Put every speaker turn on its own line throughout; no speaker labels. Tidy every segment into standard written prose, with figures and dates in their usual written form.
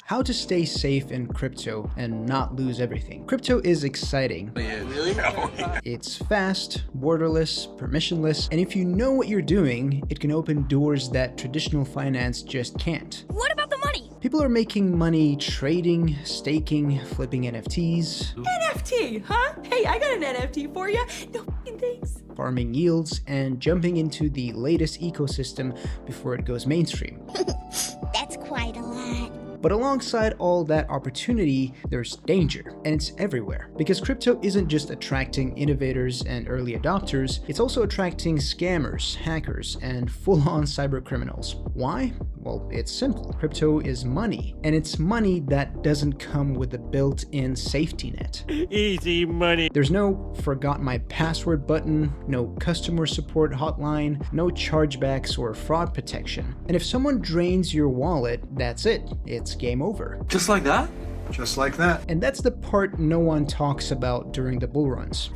How to stay safe in crypto and not lose everything. Crypto is exciting.
Really?
It's fast, borderless, permissionless, and if you know what you're doing, it can open doors that traditional finance just can't.
What about the money?
People are making money trading, staking, flipping NFTs.
NFT, huh? Hey, I got an NFT for you. No fucking thanks.
Farming yields, and jumping into the latest ecosystem before it goes mainstream.
That's quite a lot.
But alongside all that opportunity, there's danger, and it's everywhere. Because crypto isn't just attracting innovators and early adopters, it's also attracting scammers, hackers, and full-on cyber criminals. Why? Well, it's simple. Crypto is money, and it's money that doesn't come with a built-in safety net.
Easy money.
There's no forgot my password button, no customer support hotline, no chargebacks or fraud protection. And if someone drains your wallet, that's it. It's game over.
Just like that?
Just like that.
And that's the part no one talks about during the bull runs.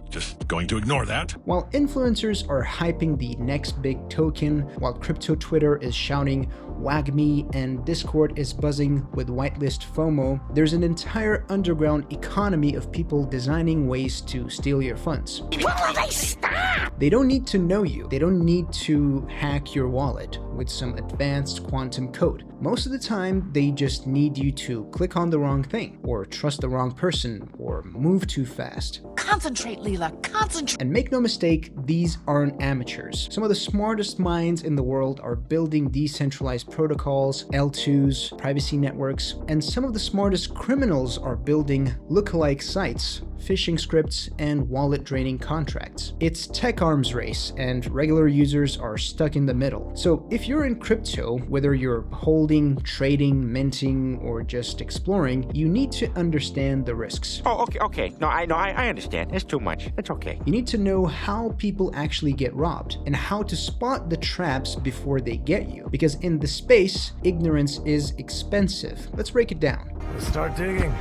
Just going to ignore that.
While influencers are hyping the next big token, while crypto Twitter is shouting "Wag me" and Discord is buzzing with whitelist FOMO, there's an entire underground economy of people designing ways to steal your funds.
When will they stop?
They don't need to know you. They don't need to hack your wallet with some advanced quantum code. Most of the time, they just need you to click on the wrong thing, or trust the wrong person, or move too fast.
Concentrate, Leela, concentrate.
And make no mistake, these aren't amateurs. Some of the smartest minds in the world are building decentralized protocols, L2s, privacy networks, and some of the smartest criminals are building lookalike sites, phishing scripts, and wallet draining contracts. It's tech arms race, and regular users are stuck in the middle. So if you're in crypto, whether you're holding, trading, minting, or just exploring, you need to understand the risks.
Oh, okay. No, I understand. It's too much. It's okay.
You need to know how people actually get robbed and how to spot the traps before they get you. Because in the space, ignorance is expensive. Let's break it down.
Let's start digging.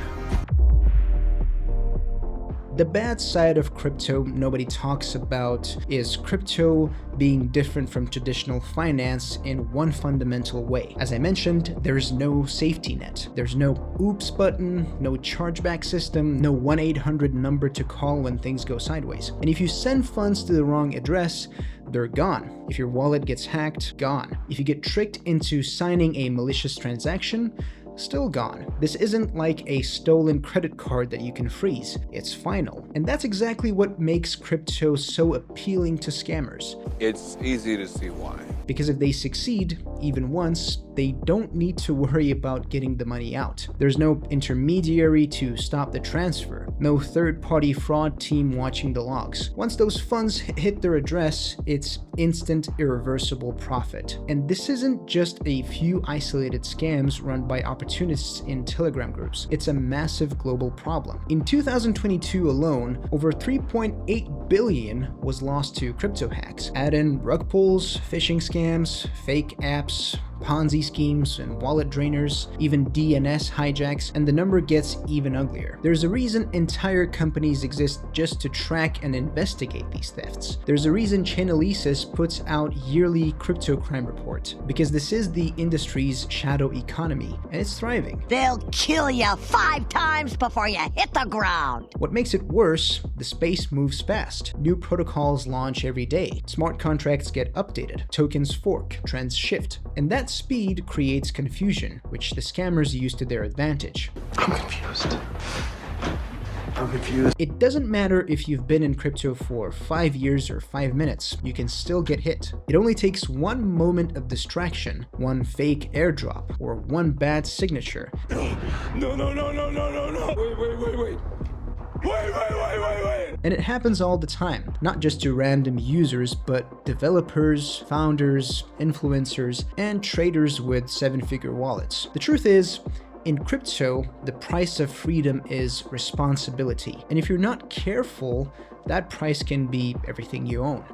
The bad side of crypto nobody talks about is crypto being different from traditional finance in one fundamental way. As I mentioned, there's no safety net. There's no oops button, no chargeback system, no 1-800 number to call when things go sideways. And if you send funds to the wrong address, they're gone. If your wallet gets hacked, gone. If you get tricked into signing a malicious transaction, still gone. This isn't like a stolen credit card that you can freeze. It's final. And that's exactly what makes crypto so appealing to scammers.
It's easy to see why.
Because if they succeed, even once, they don't need to worry about getting the money out. There's no intermediary to stop the transfer, no third-party fraud team watching the logs. Once those funds hit their address, it's instant, irreversible profit. And this isn't just a few isolated scams run by opportunists in Telegram groups. It's a massive global problem. In 2022 alone, over 3.8 billion was lost to crypto hacks. Add in rug pulls, phishing scams, fake apps, Ponzi schemes, and wallet drainers, even DNS hijacks, and the number gets even uglier. There's a reason entire companies exist just to track and investigate these thefts. There's a reason Chainalysis puts out yearly crypto crime report, because this is the industry's shadow economy, and it's thriving.
They'll kill you 5 times before you hit the ground.
What makes it worse, the space moves fast. New protocols launch every day. Smart contracts get updated. Tokens fork, trends shift, and that speed creates confusion, which the scammers use to their advantage.
I'm confused.
It doesn't matter if you've been in crypto for 5 years or 5 minutes, you can still get hit. It only takes one moment of distraction, one fake airdrop, or one bad signature.
No. Wait.
And it happens all the time, not just to random users, but developers, founders, influencers, and traders with 7-figure wallets. The truth is, in crypto, the price of freedom is responsibility. And if you're not careful, that price can be everything you own.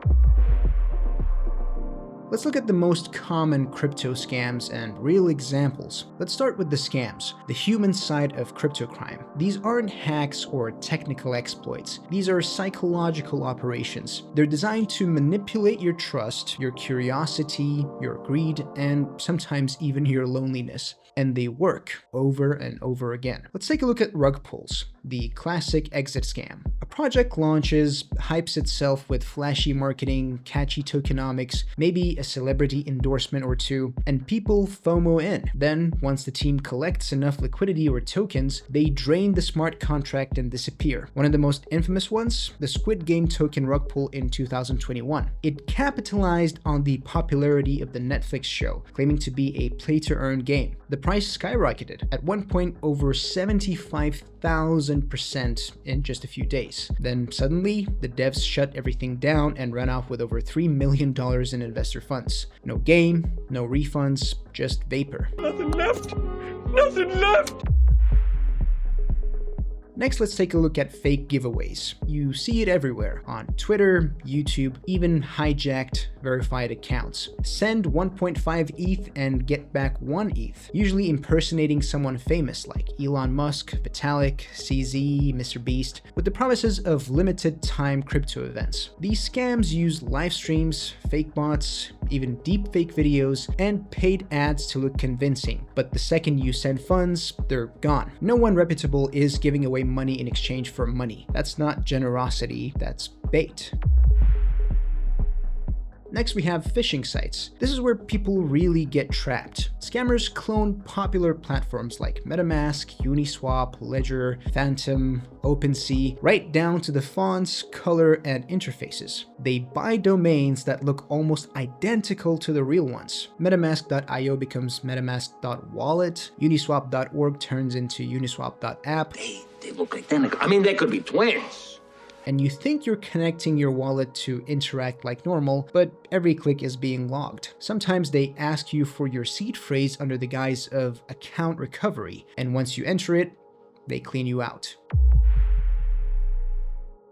Let's look at the most common crypto scams and real examples. Let's start with the scams, the human side of crypto crime. These aren't hacks or technical exploits. These are psychological operations. They're designed to manipulate your trust, your curiosity, your greed, and sometimes even your loneliness. And they work over and over again. Let's take a look at rug pulls, the classic exit scam. A project launches, hypes itself with flashy marketing, catchy tokenomics, maybe a celebrity endorsement or two, and people FOMO in. Then, once the team collects enough liquidity or tokens, they drain the smart contract and disappear. One of the most infamous ones, the Squid Game token rug pull in 2021. It capitalized on the popularity of the Netflix show, claiming to be a play-to-earn game. The price skyrocketed, at one point over 75,000% in just a few days. Then suddenly, the devs shut everything down and ran off with over $3 million in investor funds. No game, no refunds, just vapor.
Nothing left. Nothing left.
Next, let's take a look at fake giveaways. You see it everywhere, on Twitter, YouTube, even hijacked verified accounts. Send 1.5 ETH and get back 1 ETH, usually impersonating someone famous like Elon Musk, Vitalik, CZ, Mr. Beast, with the promises of limited time crypto events. These scams use live streams, fake bots, even deep fake videos, and paid ads to look convincing. But the second you send funds, they're gone. No one reputable is giving away money in exchange for money. That's not generosity, that's bait. Next, we have phishing sites. This is where people really get trapped. Scammers clone popular platforms like MetaMask, Uniswap, Ledger, Phantom, OpenSea, right down to the fonts, color, and interfaces. They buy domains that look almost identical to the real ones. MetaMask.io becomes MetaMask.wallet, Uniswap.org turns into Uniswap.app.
They look identical. I mean, they could be twins.
And you think you're connecting your wallet to interact like normal, but every click is being logged. Sometimes they ask you for your seed phrase under the guise of account recovery, and once you enter it, they clean you out.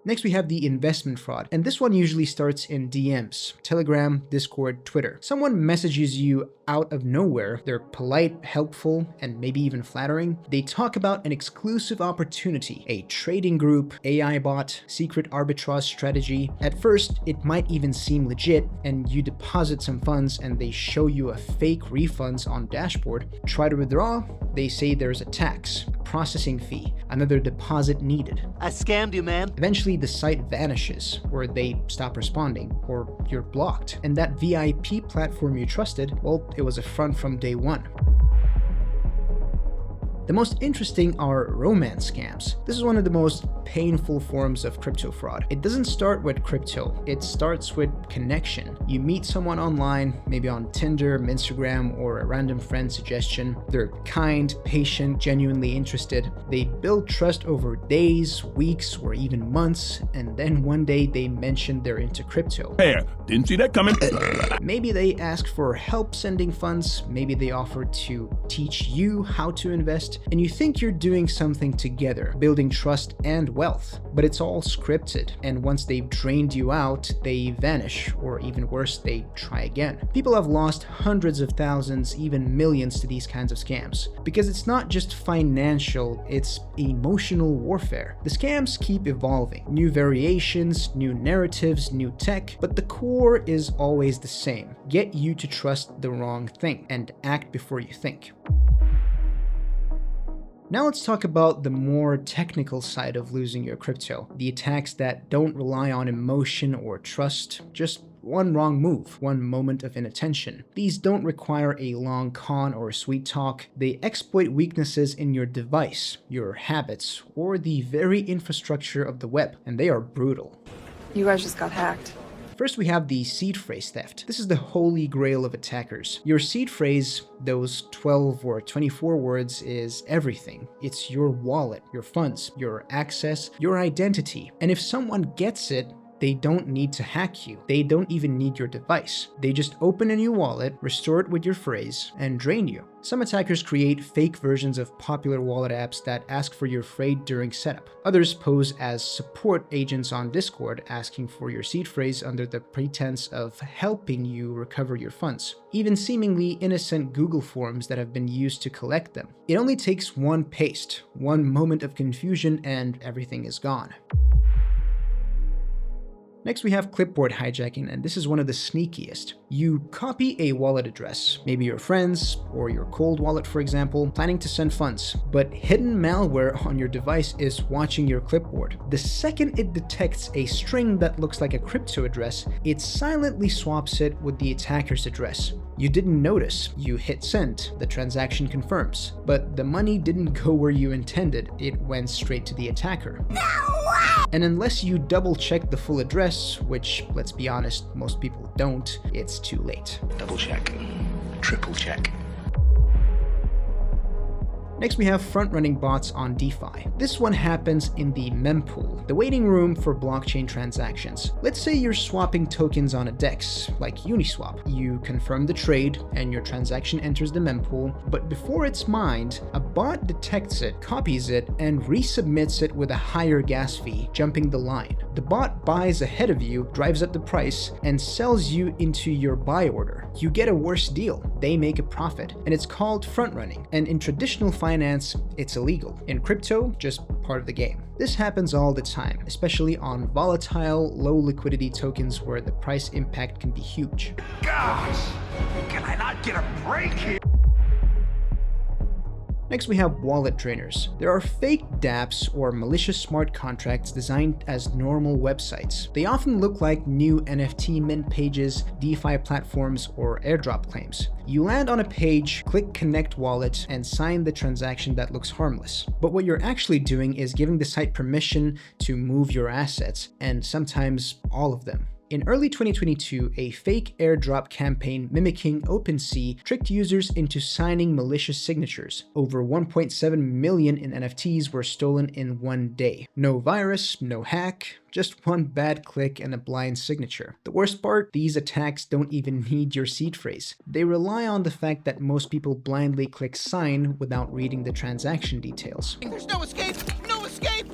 Next, we have the investment fraud, and this one usually starts in DMs, Telegram, Discord, Twitter. Someone messages you out of nowhere. They're polite, helpful, and maybe even flattering. They talk about an exclusive opportunity, a trading group, AI bot, secret arbitrage strategy. At first, it might even seem legit, and you deposit some funds and they show you a fake refunds on dashboard. Try to withdraw, they say there's a tax, a processing fee, another deposit needed.
I scammed you, man.
Eventually, the site vanishes, or they stop responding, or you're blocked. And that VIP platform you trusted, well, it was a front from day one. The most interesting are romance scams. This is one of the most painful forms of crypto fraud. It doesn't start with crypto, it starts with connection. You meet someone online, maybe on Tinder, Instagram, or a random friend suggestion. They're kind, patient, genuinely interested. They build trust over days, weeks, or even months, and then one day they mention they're into crypto.
Hey, didn't see that coming.
Maybe they ask for help sending funds, maybe they offer to teach you how to invest, and you think you're doing something together, building trust and wealth. But it's all scripted, and once they've drained you out, they vanish, or even worse, they try again. People have lost hundreds of thousands, even millions to these kinds of scams. Because it's not just financial, it's emotional warfare. The scams keep evolving. New variations, new narratives, new tech, but the core is always the same. Get you to trust the wrong thing, and act before you think. Now let's talk about the more technical side of losing your crypto, the attacks that don't rely on emotion or trust, just one wrong move, one moment of inattention. These don't require a long con or sweet talk. They exploit weaknesses in your device, your habits, or the very infrastructure of the web, and they are brutal.
You guys just got hacked.
First, we have the seed phrase theft. This is the holy grail of attackers. Your seed phrase, those 12 or 24 words, is everything. It's your wallet, your funds, your access, your identity. And if someone gets it, They don't need to hack you. They don't even need your device. They just open a new wallet, restore it with your phrase, and drain you. Some attackers create fake versions of popular wallet apps that ask for your phrase during setup. Others pose as support agents on Discord asking for your seed phrase under the pretense of helping you recover your funds. Even seemingly innocent Google forms that have been used to collect them. It only takes one paste, one moment of confusion, and everything is gone. Next we have clipboard hijacking, and this is one of the sneakiest. You copy a wallet address, maybe your friend's or your cold wallet for example, planning to send funds, but hidden malware on your device is watching your clipboard. The second it detects a string that looks like a crypto address, it silently swaps it with the attacker's address. You didn't notice, you hit send, the transaction confirms, but the money didn't go where you intended, it went straight to the attacker. And unless you double check the full address, which, let's be honest, most people don't, it's too late.
Double check. Triple check.
Next we have front-running bots on DeFi. This one happens in the mempool, the waiting room for blockchain transactions. Let's say you're swapping tokens on a DEX, like Uniswap. You confirm the trade and your transaction enters the mempool, but before it's mined, a bot detects it, copies it, and resubmits it with a higher gas fee, jumping the line. The bot buys ahead of you, drives up the price, and sells you into your buy order. You get a worse deal. They make a profit, and it's called front-running. And in traditional finance, it's illegal. In crypto, just part of the game. This happens all the time, especially on volatile, low liquidity tokens where the price impact can be huge.
Gosh! Can I not get a break here?
Next we have wallet drainers. There are fake dApps or malicious smart contracts designed as normal websites. They often look like new NFT mint pages, DeFi platforms, or airdrop claims. You land on a page, click connect wallet, and sign the transaction that looks harmless. But what you're actually doing is giving the site permission to move your assets, and sometimes all of them. In early 2022, a fake airdrop campaign mimicking OpenSea tricked users into signing malicious signatures. Over 1.7 million in NFTs were stolen in one day. No virus, no hack, just one bad click and a blind signature. The worst part, these attacks don't even need your seed phrase. They rely on the fact that most people blindly click sign without reading the transaction details.
There's no escape! No escape!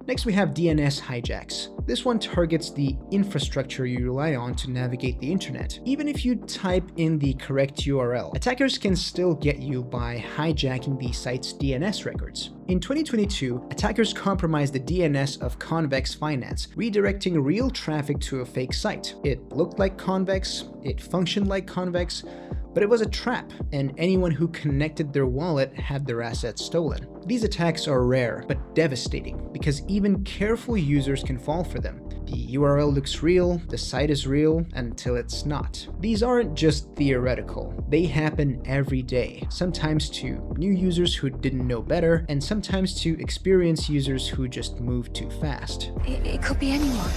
Next we have DNS hijacks. This one targets the infrastructure you rely on to navigate the internet. Even if you type in the correct URL, attackers can still get you by hijacking the site's DNS records. In 2022, attackers compromised the DNS of Convex Finance, redirecting real traffic to a fake site. It looked like Convex, it functioned like Convex, but it was a trap, and anyone who connected their wallet had their assets stolen. These attacks are rare, but devastating, because even careful users can fall for them. The URL looks real, the site is real, until it's not. These aren't just theoretical. They happen every day, sometimes to new users who didn't know better, and sometimes to experienced users who just moved too fast.
It could be anyone.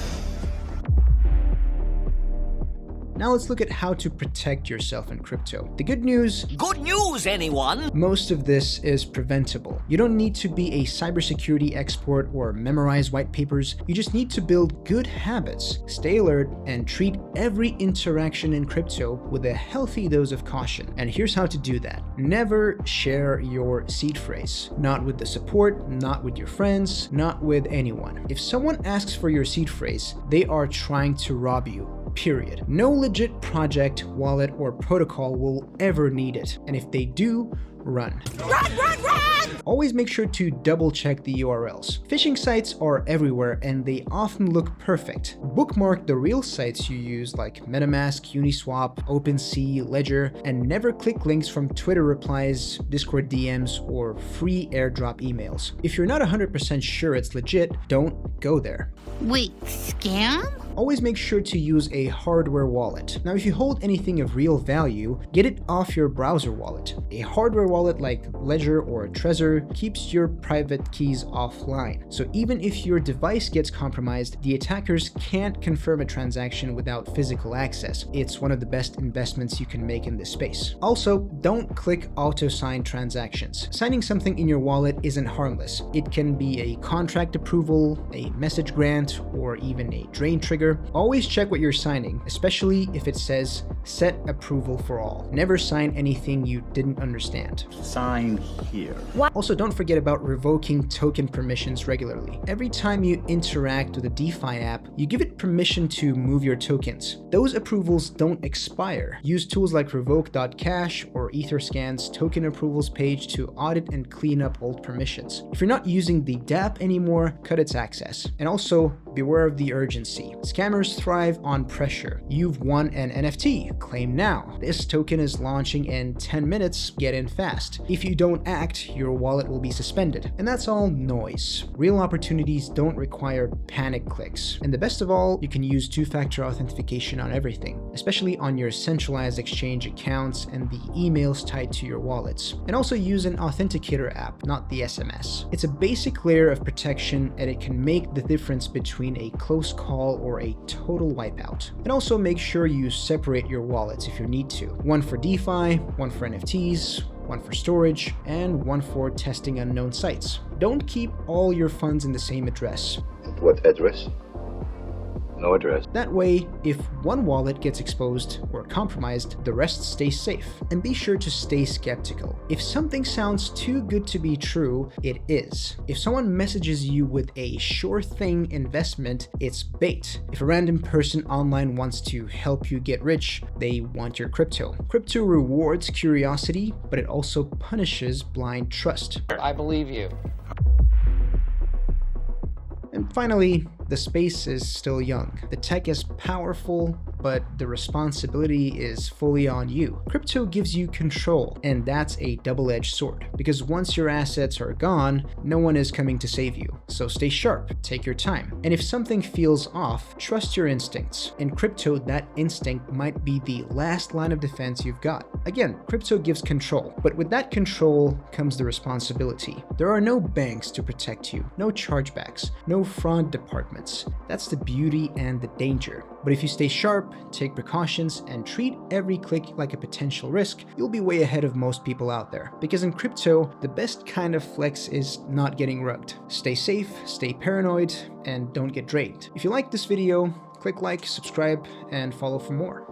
Now let's look at how to protect yourself in crypto. The good news,
Good news, anyone?
most of this is preventable. You don't need to be a cybersecurity expert or memorize white papers. You just need to build good habits, stay alert, and treat every interaction in crypto with a healthy dose of caution. And here's how to do that. Never share your seed phrase. Not with the support, not with your friends, not with anyone. If someone asks for your seed phrase, they are trying to rob you. Period. No legit project, wallet, or protocol will ever need it. And if they do, run. Run! Always make sure to double check the URLs. Phishing sites are everywhere and they often look perfect. Bookmark the real sites you use like MetaMask, Uniswap, OpenSea, Ledger, and never click links from Twitter replies, Discord DMs, or free airdrop emails. If you're not 100% sure it's legit, don't go there.
Wait, scam?
Always make sure to use a hardware wallet. Now, if you hold anything of real value, get it off your browser wallet. A hardware wallet like Ledger or Trezor keeps your private keys offline. So even if your device gets compromised, the attackers can't confirm a transaction without physical access. It's one of the best investments you can make in this space. Also, don't click auto-sign transactions. Signing something in your wallet isn't harmless. It can be a contract approval, a message grant, or even a drain trigger. Always check what you're signing, especially if it says set approval for all. Never sign anything you didn't understand.
Sign here.
Also, don't forget about revoking token permissions regularly. Every time you interact with a DeFi app, you give it permission to move your tokens. Those approvals don't expire. Use tools like revoke.cash or Etherscan's token approvals page to audit and clean up old permissions. If you're not using the dApp anymore, cut its access. And also, beware of the urgency. Scammers thrive on pressure. You've won an NFT, claim now. This token is launching in 10 minutes, get in fast. If you don't act, your wallet will be suspended. And that's all noise. Real opportunities don't require panic clicks. And the best of all, you can use two-factor authentication on everything, especially on your centralized exchange accounts and the emails tied to your wallets. And also use an authenticator app, not the SMS. It's a basic layer of protection and it can make the difference between a close call or a total wipeout. And also make sure you separate your wallets if you need to. One for DeFi, one for NFTs, one for storage, and one for testing unknown sites. Don't keep all your funds in the same address.
What address? No address.
That way, if one wallet gets exposed or compromised, the rest stays safe. And be sure to stay skeptical. If something sounds too good to be true, it is. If someone messages you with a sure thing investment, it's bait. If a random person online wants to help you get rich, they want your crypto. Crypto rewards curiosity, but it also punishes blind trust.
I believe you.
And finally, the space is still young. The tech is powerful, but the responsibility is fully on you. Crypto gives you control, and that's a double-edged sword. Because once your assets are gone, no one is coming to save you. So stay sharp, take your time. And if something feels off, trust your instincts. In crypto, that instinct might be the last line of defense you've got. Again, crypto gives control, but with that control comes the responsibility. There are no banks to protect you, no chargebacks, no fraud departments. That's the beauty and the danger. But if you stay sharp, take precautions, and treat every click like a potential risk, you'll be way ahead of most people out there. Because in crypto, the best kind of flex is not getting rugged. Stay safe, stay paranoid, and don't get drained. If you like this video, click like, subscribe, and follow for more.